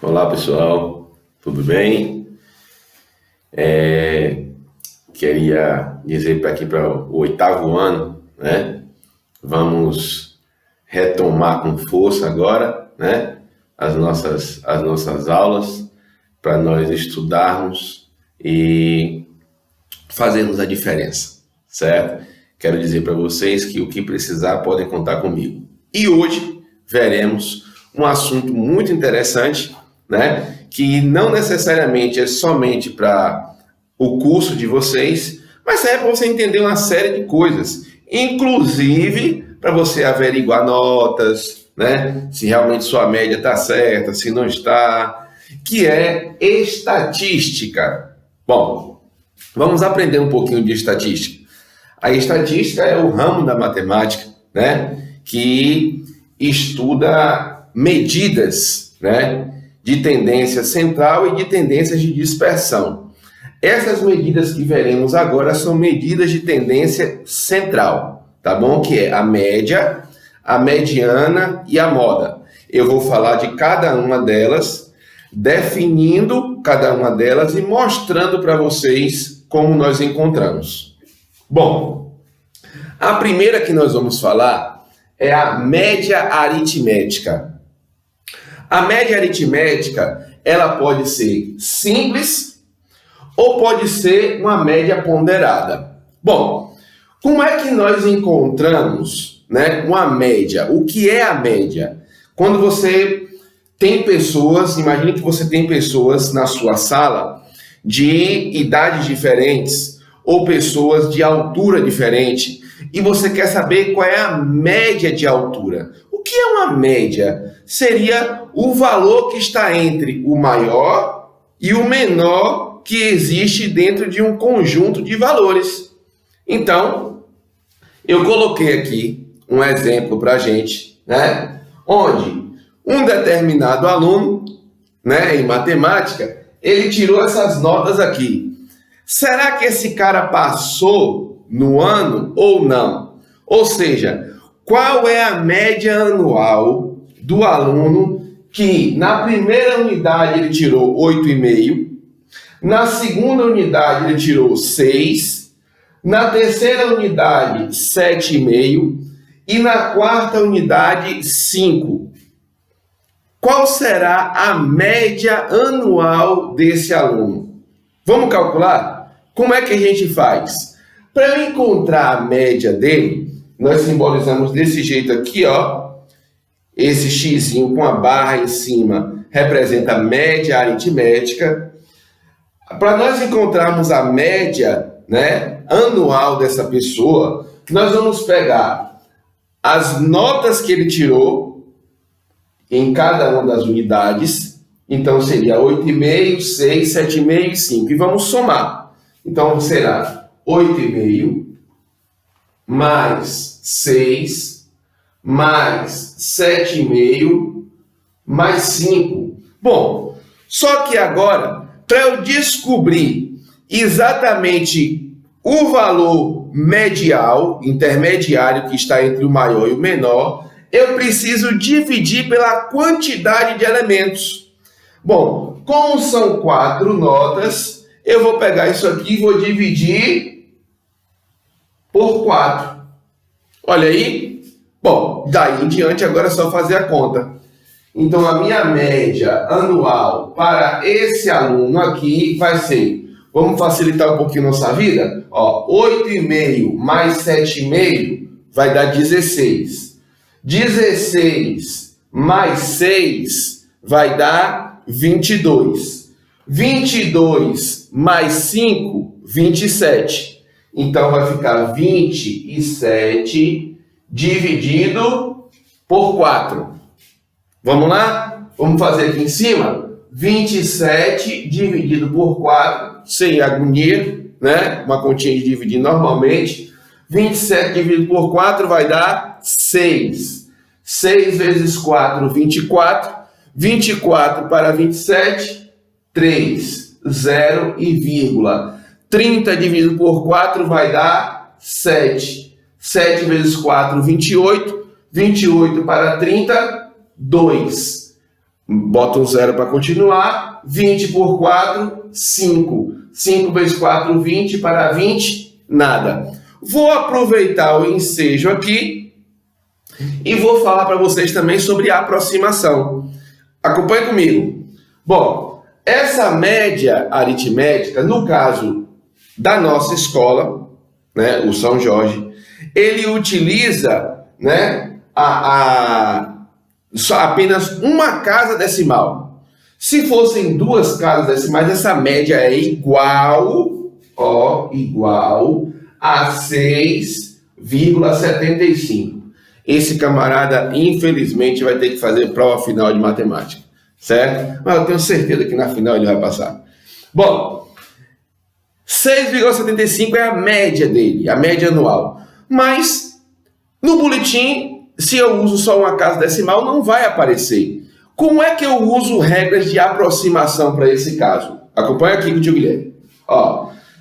Olá pessoal, tudo bem? Queria dizer para aqui para o 8º ano, né? Vamos retomar com força agora, né? As nossas aulas para nós estudarmos e fazermos a diferença, certo? Quero dizer para vocês que o que precisar podem contar comigo. E hoje veremos um assunto muito interessante, né? Que não necessariamente é somente para o curso de vocês, mas serve para você entender uma série de coisas, inclusive para você averiguar notas, né? Se realmente sua média está certa, se não está, que é estatística. Bom, vamos aprender um pouquinho de estatística. A estatística é o ramo da matemática, né? Que estuda medidas, né? De tendência central e de tendências de dispersão. Essas medidas que veremos agora são medidas de tendência central, tá bom? Que é a média, a mediana e a moda. Eu vou falar de cada uma delas, definindo cada uma delas e mostrando para vocês como nós encontramos. Bom, a primeira que nós vamos falar é a média aritmética. A média aritmética, ela pode ser simples ou pode ser uma média ponderada. Bom, como é que nós encontramos, né, uma média? O que é a média? Quando você tem pessoas, imagine que você tem pessoas na sua sala de idades diferentes ou pessoas de altura diferente e você quer saber qual é a média de altura. O que é uma média? Seria o valor que está entre o maior e o menor que existe dentro de um conjunto de valores. Então, eu coloquei aqui um exemplo para a gente, né? Onde um determinado aluno, né, em matemática, ele tirou essas notas aqui. Será que esse cara passou no ano ou não? Ou seja, qual é a média anual do aluno que na primeira unidade ele tirou 8,5, na segunda unidade ele tirou 6, na terceira unidade 7,5 e na quarta unidade 5. Qual será a média anual desse aluno? Vamos calcular? Como é que a gente faz? Para eu encontrar a média dele, nós simbolizamos desse jeito aqui, ó. Esse xizinho com a barra em cima representa a média aritmética. Para nós encontrarmos a média, né, anual dessa pessoa, nós vamos pegar as notas que ele tirou em cada uma das unidades. Então seria 8,5, 6, 7,5 e 5. E vamos somar. Então será 8,5 mais 6 mais 7,5 mais 5. Bom, só que agora, para eu descobrir exatamente o valor medial, intermediário, que está entre o maior e o menor, eu preciso dividir pela quantidade de elementos. Bom, como são 4 notas, eu vou pegar isso aqui e vou dividir por 4. Olha aí. Bom, daí em diante agora é só fazer a conta. Então a minha média anual para esse aluno aqui vai ser, vamos facilitar um pouquinho nossa vida? Ó, 8,5 mais 7,5 vai dar 16. 16 mais 6 vai dar 22. 22 mais 5, 27. Então vai ficar 27 dividido por 4. Vamos lá? Vamos fazer aqui em cima? 27 dividido por 4, sem agonia, né? Uma continha de dividir normalmente. 27 dividido por 4 vai dar 6. 6 vezes 4, 24. 24 para 27, 3, 0 e vírgula. 30 dividido por 4 vai dar 7. 7 vezes 4, 28. 28 para 30, 2. bota um 0 para continuar. 20 por 4, 5. 5 vezes 4, 20. Para 20, nada. Vou aproveitar o ensejo aqui e vou falar para vocês também sobre a aproximação. Acompanhe comigo. Bom, essa média aritmética, no caso da nossa escola, né, o São Jorge, ele utiliza, né, apenas uma casa decimal. Se fossem duas casas decimais, essa média é igual a 6,75. Esse camarada, infelizmente, vai ter que fazer prova final de matemática, certo? Mas eu tenho certeza que na final ele vai passar. Bom, 6,75 é a média dele, a média anual. Mas, no boletim, se eu uso só uma casa decimal, não vai aparecer. Como é que eu uso regras de aproximação para esse caso? Acompanha aqui com o tio Guilherme.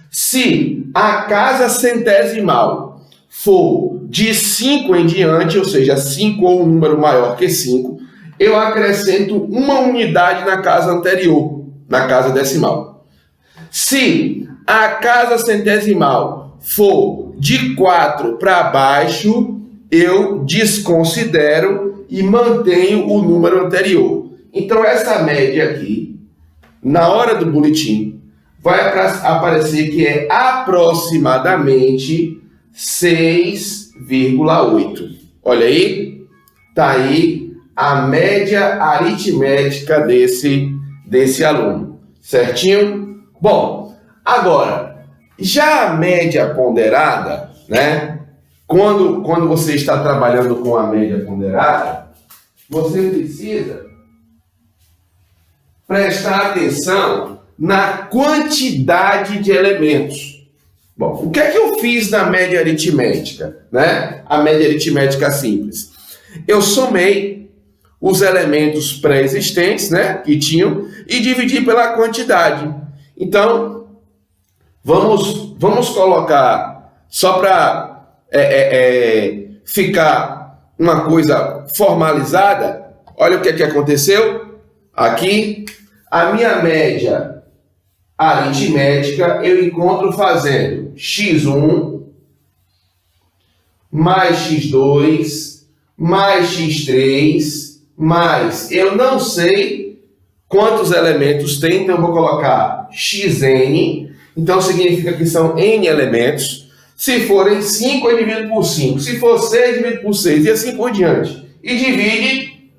Se a casa centesimal for de 5 em diante, ou seja, 5 ou um número maior que 5, eu acrescento uma unidade na casa anterior, na casa decimal. Se a casa centesimal for de 4 para baixo, eu desconsidero e mantenho o número anterior. Então, essa média aqui, na hora do boletim, vai aparecer que é aproximadamente 6,8. Olha aí, tá aí a média aritmética desse aluno, certinho? Bom, agora, já a média ponderada, né? Quando você está trabalhando com a média ponderada, você precisa prestar atenção na quantidade de elementos. Bom, o que é que eu fiz na média aritmética, né? A média aritmética simples. Eu somei os elementos pré-existentes, né, que tinham, e dividi pela quantidade. Então, vamos colocar, só para ficar uma coisa formalizada, olha o que é que aconteceu. Aqui, a minha média aritmética eu encontro fazendo x1 mais x2 mais x3 mais, eu não sei quantos elementos tem, então eu vou colocar xn, então significa que são n elementos. Se forem 5, eu divido por 5. Se for 6, divido por 6 e assim por diante. E divide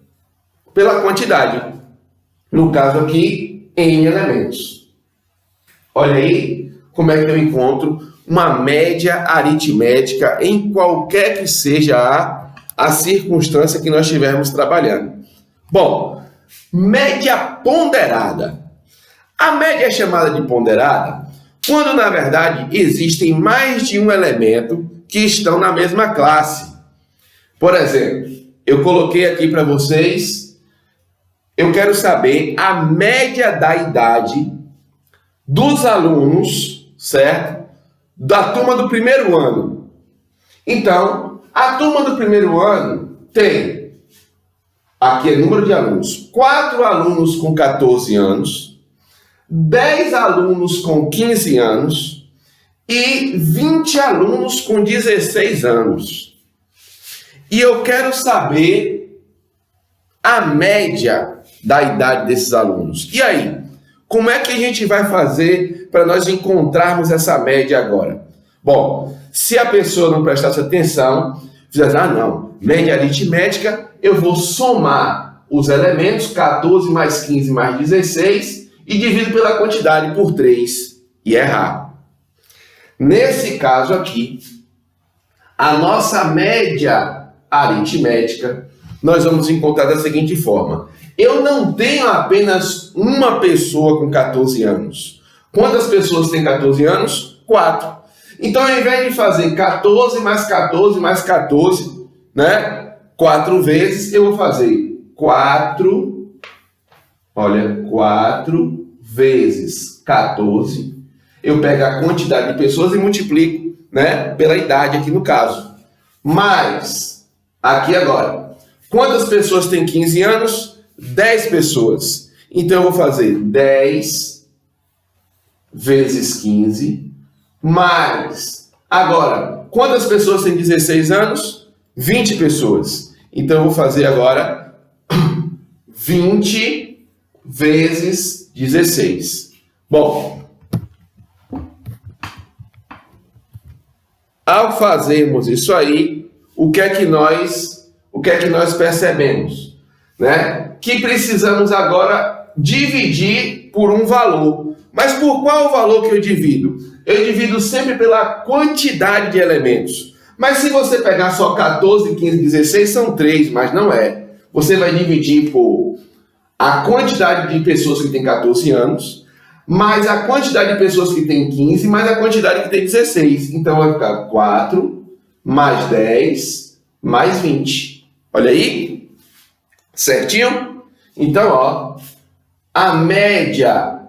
pela quantidade. No caso aqui, n elementos. Olha aí como é que eu encontro uma média aritmética em qualquer que seja a circunstância que nós estivermos trabalhando. Bom, média ponderada. A média é chamada de ponderada quando, na verdade, existem mais de um elemento que estão na mesma classe. Por exemplo, eu coloquei aqui para vocês, eu quero saber a média da idade dos alunos, certo? Da turma do primeiro ano. Então, a turma do primeiro ano tem, aqui é número de alunos, 4 alunos com 14 anos, 10 alunos com 15 anos e 20 alunos com 16 anos. E eu quero saber a média da idade desses alunos. E aí? Como é que a gente vai fazer para nós encontrarmos essa média agora? Bom, se a pessoa não prestasse atenção, fizesse, não, média aritmética, eu vou somar os elementos, 14 mais 15 mais 16, e divido pela quantidade por 3, e errar. Nesse caso aqui, a nossa média aritmética, nós vamos encontrar da seguinte forma. Eu não tenho apenas uma pessoa com 14 anos. Quantas pessoas têm 14 anos? 4. Então, ao invés de fazer 14 mais 14 mais 14, né? 4 vezes, eu vou fazer 4, olha, 4 vezes 14. Eu pego a quantidade de pessoas e multiplico, né? Pela idade aqui no caso. Mas, aqui agora, quantas pessoas têm 15 anos? 10 pessoas. Então eu vou fazer 10 vezes 15, mais... Agora, quantas pessoas têm 16 anos? 20 pessoas. Então eu vou fazer agora 20 vezes 16. Bom, ao fazermos isso aí, o que é que nós percebemos? Né? Que precisamos agora dividir por um valor. Mas por qual valor que eu divido? Eu divido sempre pela quantidade de elementos. Mas se você pegar só 14, 15, 16, são 3, mas não é. Você vai dividir por a quantidade de pessoas que têm 14 anos, mais a quantidade de pessoas que têm 15, mais a quantidade que tem 16. Então vai ficar 4, mais 10, mais 20. Olha aí. Certinho? Então, ó, a média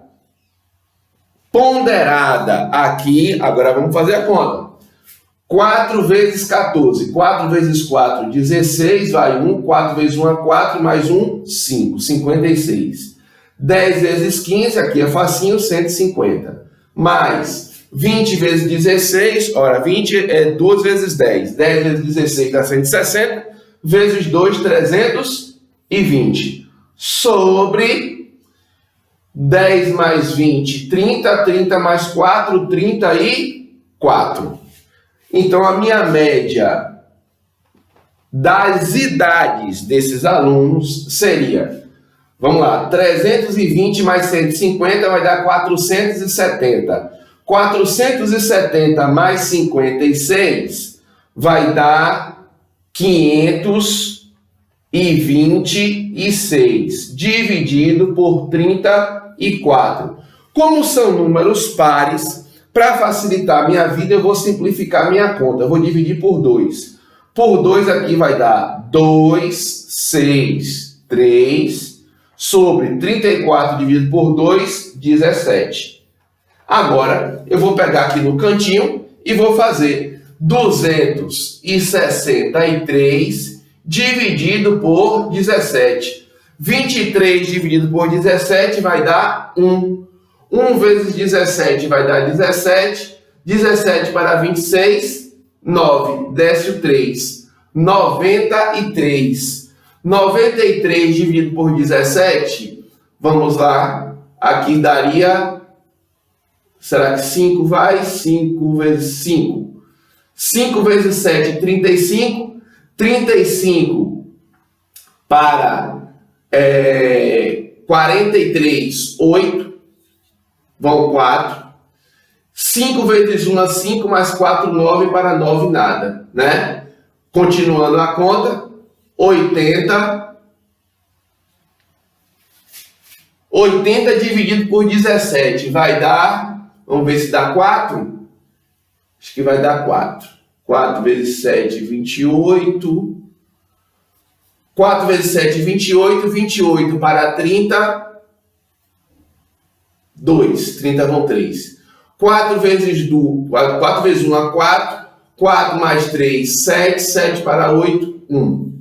ponderada aqui, agora vamos fazer a conta. 4 vezes 14, 4 vezes 4, 16, vai 1, 4 vezes 1 é 4, mais 1, 5, 56. 10 vezes 15, aqui é facinho, 150. Mais 20 vezes 16, ora, 20 é 2 vezes 10. 10 vezes 16 dá 160, vezes 2, 320. Sobre 10 mais 20, 30, 30 mais 4, 34. Então, a minha média das idades desses alunos seria, vamos lá, 320 mais 150 vai dar 470. 470 mais 56 vai dar 526, dividido por 34. Como são números pares, para facilitar a minha vida, eu vou simplificar a minha conta. Eu vou dividir por 2. Por 2 aqui vai dar 2, 6, 3, sobre 34 dividido por 2, 17. Agora, eu vou pegar aqui no cantinho e vou fazer 263 dividido por 17. 23 dividido por 17 vai dar 1. 1 vezes 17 vai dar 17. 17 para 26, 9. Desce o 3. 93. 93 dividido por 17, vamos lá, aqui daria, será que 5 vai? 5 vezes 5. 5 vezes 7, 35. 35 para 43, 8. Vão 4. 5 vezes 1 é 5, mais 4, 9, para 9 nada, né? Continuando a conta, 80. 80 dividido por 17 vai dar, vamos ver se dá 4? Acho que vai dar 4. 4 vezes 7, 28. 4 vezes 7, 28. 28 para 30. 2. 30 vão 3. 4 vezes 1 é 4. 4 mais 3, 7. 7 para 8, 1.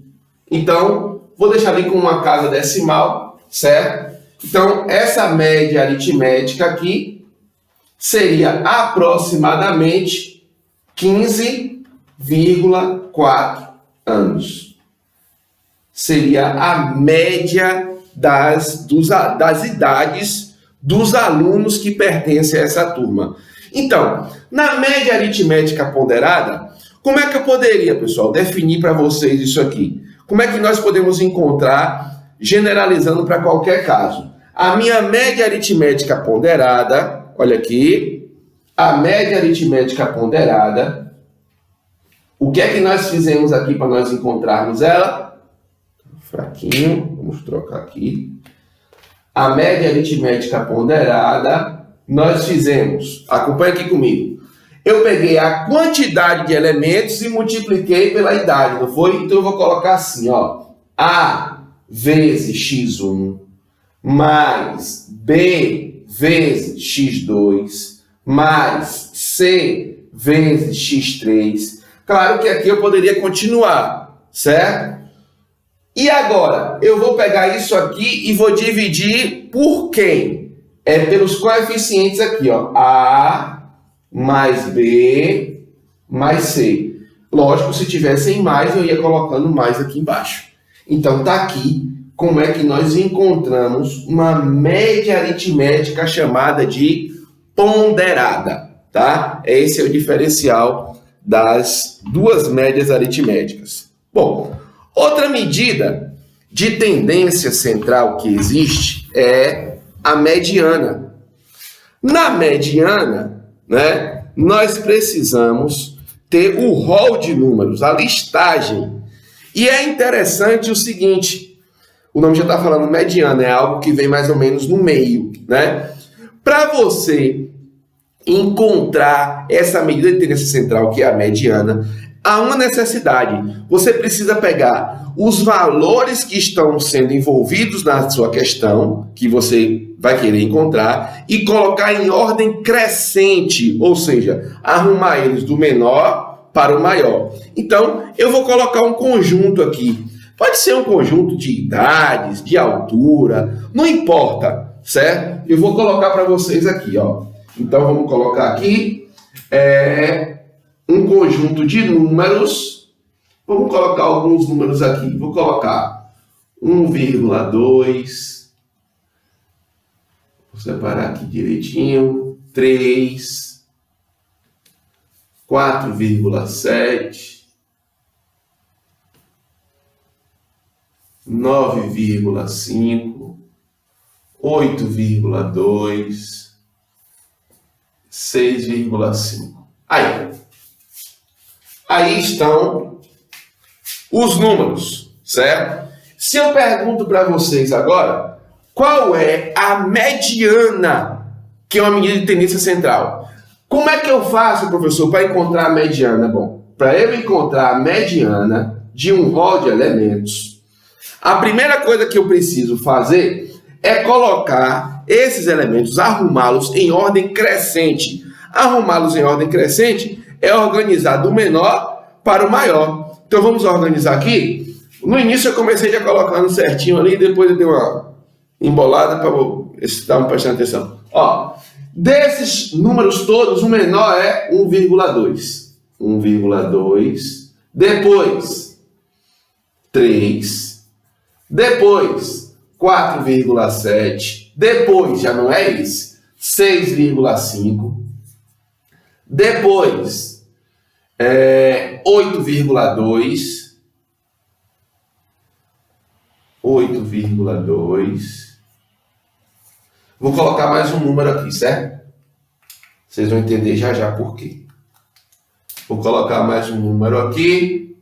Então, vou deixar ali com uma casa decimal, certo? Então, essa média aritmética aqui seria aproximadamente 15,4 anos. Seria a média das idades dos alunos que pertencem a essa turma. Então, na média aritmética ponderada, como é que eu poderia, pessoal, definir para vocês isso aqui? Como é que nós podemos encontrar, generalizando para qualquer caso? A minha média aritmética ponderada, olha aqui, a média aritmética ponderada, o que é que nós fizemos aqui para nós encontrarmos ela? Fraquinho, vamos trocar aqui. A média aritmética ponderada, nós fizemos, acompanha aqui comigo, eu peguei a quantidade de elementos e multipliquei pela idade, não foi? Então eu vou colocar assim, ó, A vezes x1, mais B vezes x2, mais C vezes x3. Claro que aqui eu poderia continuar, certo? E agora, eu vou pegar isso aqui e vou dividir por quem? É pelos coeficientes aqui, ó. A mais B mais C. Lógico, se tivessem mais, eu ia colocando mais aqui embaixo. Então, tá aqui como é que nós encontramos uma média aritmética chamada de ponderada, tá? Esse é o diferencial das duas médias aritméticas. Bom, outra medida de tendência central que existe é a mediana. Na mediana, né, nós precisamos ter o rol de números, a listagem. E é interessante o seguinte, o nome já está falando mediana, é algo que vem mais ou menos no meio, né? Para você encontrar essa medida de tendência central, que é a mediana, há uma necessidade. Você precisa pegar os valores que estão sendo envolvidos na sua questão, que você vai querer encontrar, e colocar em ordem crescente, ou seja, arrumar eles do menor para o maior. Então, eu vou colocar um conjunto aqui. Pode ser um conjunto de idades, de altura, não importa, certo? Eu vou colocar para vocês aqui, ó. Então, vamos colocar aqui um conjunto de números. Vamos colocar alguns números aqui. Vou colocar 1,2. Vou separar aqui direitinho. 3. 4,7. 9,5. 8,2. 6,5. Aí estão os números, certo? Se eu pergunto para vocês agora, qual é a mediana, que é uma medida de tendência central? Como é que eu faço, professor, para encontrar a mediana? Bom, para eu encontrar a mediana de um rol de elementos, a primeira coisa que eu preciso fazer é colocar esses elementos, arrumá-los em ordem crescente. Arrumá-los em ordem crescente é organizar do menor para o maior. Então vamos organizar aqui. No início eu comecei já colocando certinho ali, depois eu dei uma embolada para vocês estavam prestando atenção. Ó, desses números todos, o menor é 1,2. 1,2. Depois 3. Depois 4,7. Depois, já não é esse, 6,5. Depois, 8,2. 8,2. Vou colocar mais um número aqui, certo? Vocês vão entender já já por quê. Vou colocar mais um número aqui.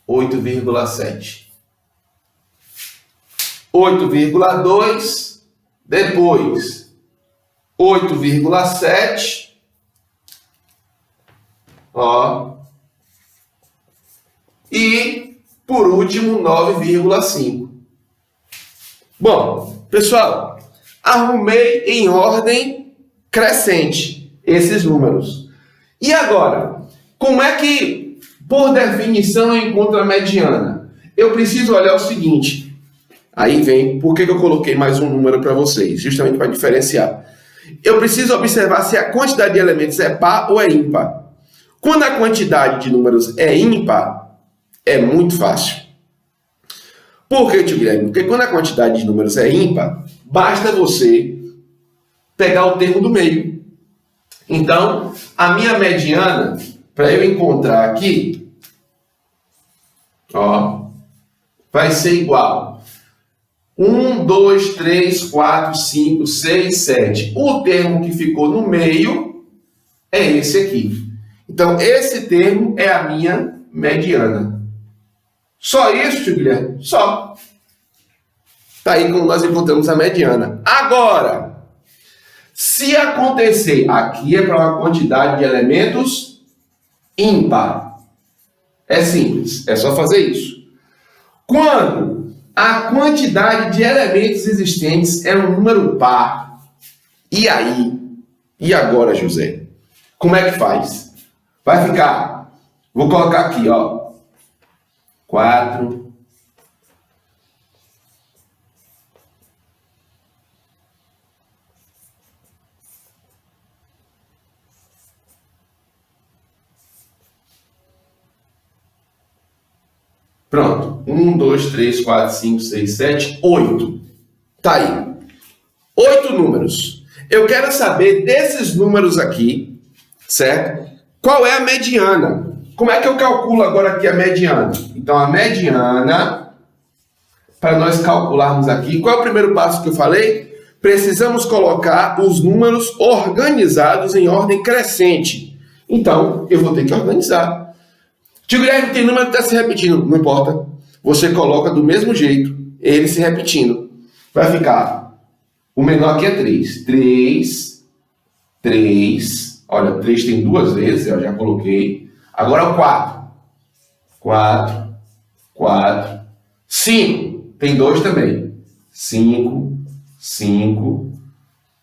8,7. 8,2. Depois 8,7. Ó. E por último 9,5. Bom, pessoal, arrumei em ordem crescente esses números. E agora, como é que, por definição, eu encontro a mediana? Eu preciso olhar o seguinte. Aí vem, por que eu coloquei mais um número para vocês? Justamente para diferenciar. Eu preciso observar se a quantidade de elementos é par ou é ímpar. Quando a quantidade de números é ímpar, é muito fácil. Por que, tio Guilherme? Porque quando a quantidade de números é ímpar, basta você pegar o termo do meio. Então, a minha mediana, para eu encontrar aqui, ó, vai ser igual 1, 2, 3, 4, 5, 6, 7. O termo que ficou no meio é esse aqui. Então, esse termo é a minha mediana. Só isso, tio Guilherme? Só. Tá aí como nós encontramos a mediana. Agora, se acontecer, aqui é para uma quantidade de elementos ímpar. É simples, é só fazer isso. Quando a quantidade de elementos existentes é um número par, e aí? E agora, José? Como é que faz? Vai ficar, vou colocar aqui, ó. 4, pronto. 1, 2, 3, 4, 5, 6, 7, 8. Tá aí. 8 números. Eu quero saber desses números aqui, certo? Qual é a mediana? Como é que eu calculo agora aqui a mediana? Então, a mediana, para nós calcularmos aqui, qual é o primeiro passo que eu falei? Precisamos colocar os números organizados em ordem crescente. Então, eu vou ter que organizar. Tio Guilherme, tem número que está se repetindo. Não importa. Você coloca do mesmo jeito, ele se repetindo. Vai ficar, o menor aqui é 3. 3, 3. Olha, 3 tem 2 vezes, eu já coloquei. Agora o 4. 4, 4. 5, tem 2 também. 5, 5,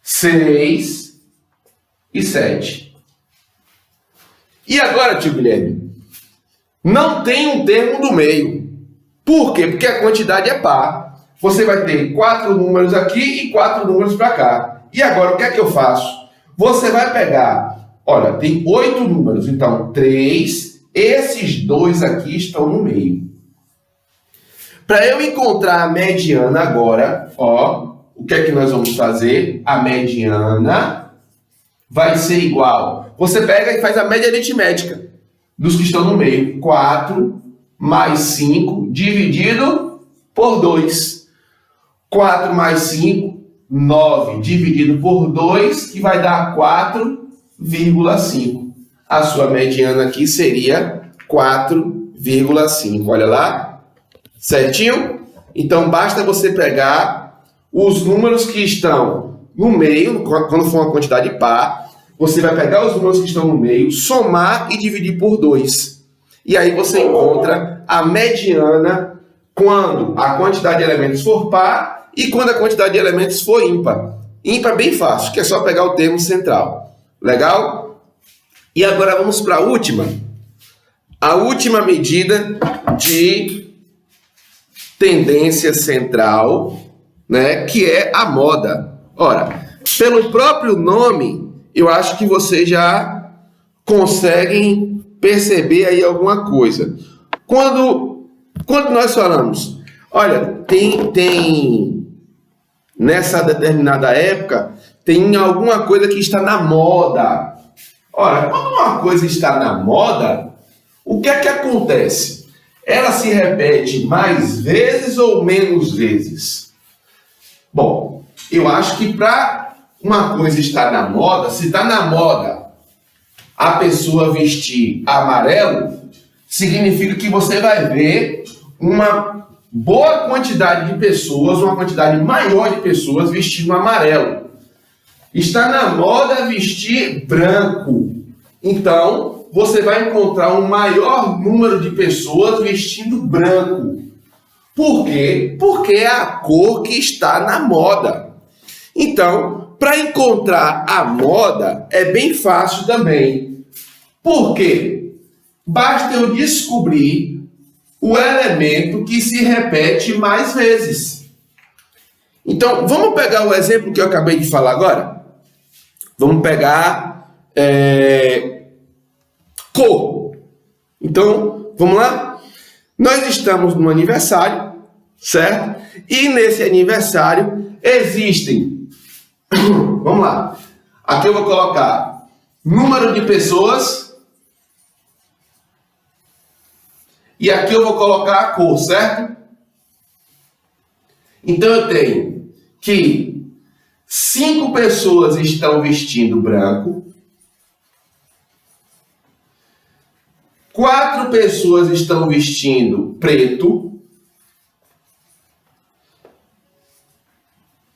6 e 7. E agora, tio Guilherme? Não tem um termo do meio. Por quê? Porque a quantidade é par. Você vai ter 4 números aqui e 4 números para cá. E agora, o que é que eu faço? Você vai pegar, olha, tem 8 números, então 3, esses 2 aqui estão no meio. Para eu encontrar a mediana agora, ó, o que é que nós vamos fazer? A mediana vai ser igual. Você pega e faz a média aritmética dos que estão no meio. 4 mais 5 dividido por 2. 4 mais 5, 9 dividido por 2, que vai dar 4,5. A sua mediana aqui seria 4,5. Olha lá. Certinho? Então, basta você pegar os números que estão no meio, quando for uma quantidade par, você vai pegar os números que estão no meio, somar e dividir por 2. E aí você encontra a mediana quando a quantidade de elementos for par e quando a quantidade de elementos for ímpar. Ímpar é bem fácil, que é só pegar o termo central. Legal? E agora vamos para a última. A última medida de tendência central, né, que é a moda. Ora, pelo próprio nome, eu acho que vocês já conseguem perceber aí alguma coisa. Quando nós falamos, olha, tem nessa determinada época, tem alguma coisa que está na moda. Ora, quando uma coisa está na moda, o que é que acontece? Ela se repete mais vezes ou menos vezes? Bom, eu acho que para uma coisa estar na moda, se está na moda a pessoa vestir amarelo, significa que você vai ver uma boa quantidade de pessoas, uma quantidade maior de pessoas vestindo amarelo. Está na moda vestir branco. Então, você vai encontrar um maior número de pessoas vestindo branco. Por quê? Porque é a cor que está na moda. Então, para encontrar a moda é bem fácil também. Por quê? Basta eu descobrir o elemento que se repete mais vezes. Então, vamos pegar o exemplo que eu acabei de falar agora? Vamos pegar cor. Então, vamos lá? Nós estamos no aniversário, certo? E nesse aniversário existem... Vamos lá. Aqui eu vou colocar número de pessoas... E aqui eu vou colocar a cor, certo? Então eu tenho que 5 pessoas estão vestindo branco, 4 pessoas estão vestindo preto,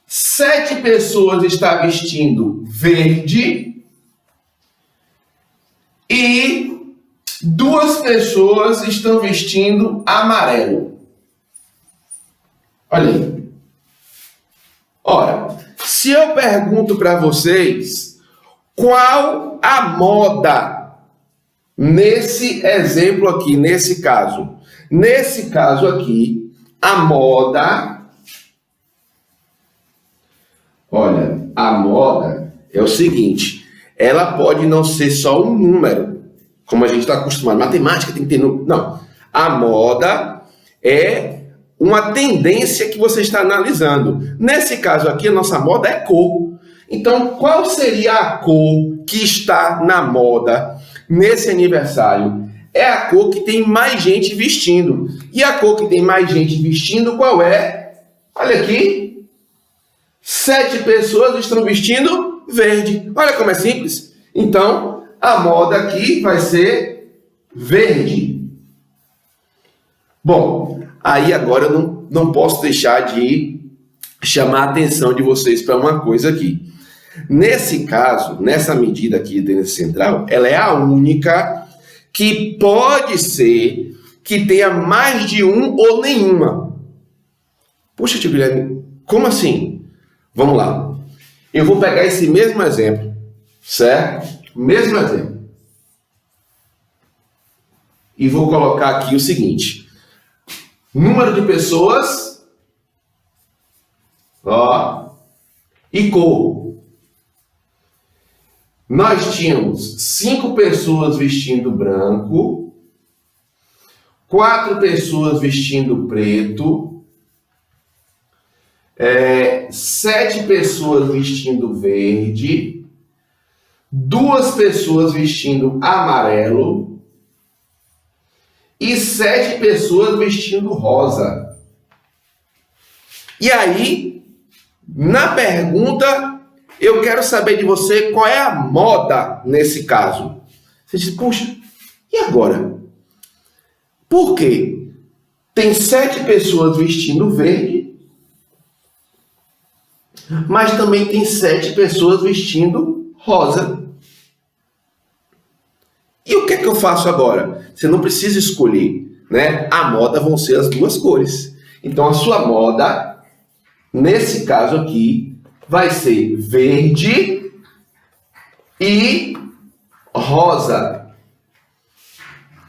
7 pessoas estão vestindo verde e 2 pessoas estão vestindo amarelo. Olha aí. Ora, se eu pergunto para vocês qual a moda nesse exemplo aqui, nesse caso, Nesse caso aqui, a moda, olha, a moda é o seguinte, ela pode não ser só um número, como a gente está acostumado, matemática tem que ter número, não. A moda é uma tendência que você está analisando. Nesse caso aqui, a nossa moda é cor. Então, qual seria a cor que está na moda nesse aniversário? É a cor que tem mais gente vestindo. E a cor que tem mais gente vestindo, qual é? Olha aqui. 7 pessoas estão vestindo verde. Olha como é simples. Então, a moda aqui vai ser verde. Bom, aí agora eu não posso deixar de chamar a atenção de vocês para uma coisa aqui. Nesse caso, nessa medida aqui de tendência central, ela é a única que pode ser que tenha mais de um ou nenhuma. Poxa, tio Guilherme, como assim? Vamos lá. Eu vou pegar esse mesmo exemplo, certo? Mesmo exemplo. E vou colocar aqui o seguinte. Número de pessoas, ó, e cor. Nós tínhamos 5 pessoas vestindo branco, 4 pessoas vestindo preto, 7 pessoas vestindo verde, 2 pessoas vestindo amarelo, e 7 pessoas vestindo rosa. E aí, na pergunta, eu quero saber de você qual é a moda nesse caso. Você diz, puxa, e agora? Por quê? Tem 7 pessoas vestindo verde, mas também tem 7 pessoas vestindo rosa. E o que é que eu faço agora? Você não precisa escolher, né? A moda vão ser as 2 cores. Então, a sua moda, nesse caso aqui, vai ser verde e rosa.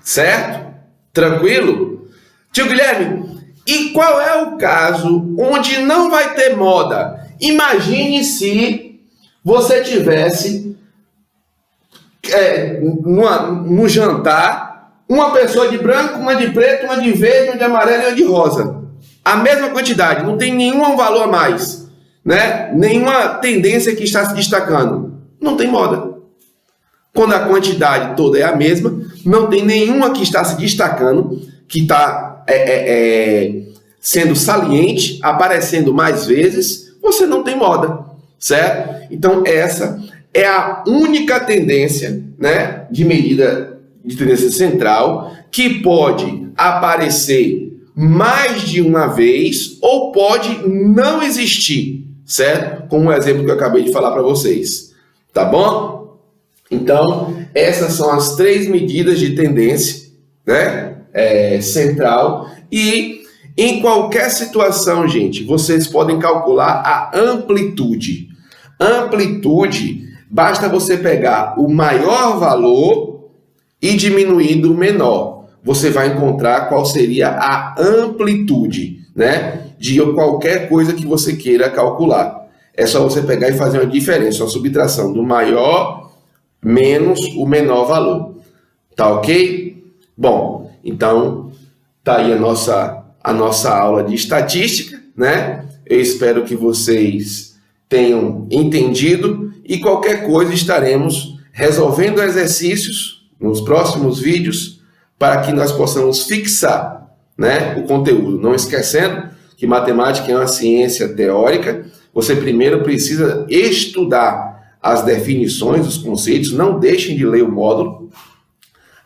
Certo? Tranquilo? Tio Guilherme, e qual é o caso onde não vai ter moda? Imagine se você tivesse no jantar, uma pessoa de branco, uma de preto, uma de verde, uma de amarelo e uma de rosa. A mesma quantidade, não tem nenhum valor a mais, né? Nenhuma tendência que está se destacando. Não tem moda. Quando a quantidade toda é a mesma, não tem nenhuma que está se destacando, que está sendo saliente, aparecendo mais vezes, você não tem moda, certo? Então essa é a única tendência, né, de medida de tendência central que pode aparecer mais de uma vez ou pode não existir, certo? Como o exemplo que eu acabei de falar para vocês, tá bom? Então, essas são as 3 medidas de tendência, né, central, e em qualquer situação, gente, vocês podem calcular a amplitude. Amplitude, basta você pegar o maior valor e diminuir do menor. Você vai encontrar qual seria a amplitude, né, de qualquer coisa que você queira calcular. É só você pegar e fazer uma diferença, uma subtração do maior menos o menor valor. Tá ok? Bom, então tá aí a nossa aula de estatística, né? Eu espero que vocês tenham entendido e qualquer coisa estaremos resolvendo exercícios nos próximos vídeos para que nós possamos fixar, né, o conteúdo. Não esquecendo que matemática é uma ciência teórica, você primeiro precisa estudar as definições, os conceitos, não deixem de ler o módulo,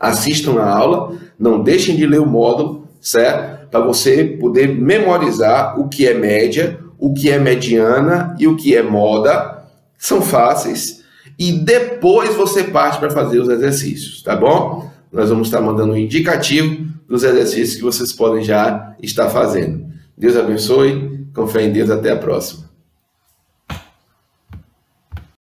assistam a aula, não deixem de ler o módulo, certo? Para você poder memorizar o que é média, o que é mediana e o que é moda, são fáceis, e depois você parte para fazer os exercícios, tá bom? Nós vamos estar mandando um indicativo dos exercícios que vocês podem já estar fazendo. Deus abençoe, com fé em Deus, até a próxima.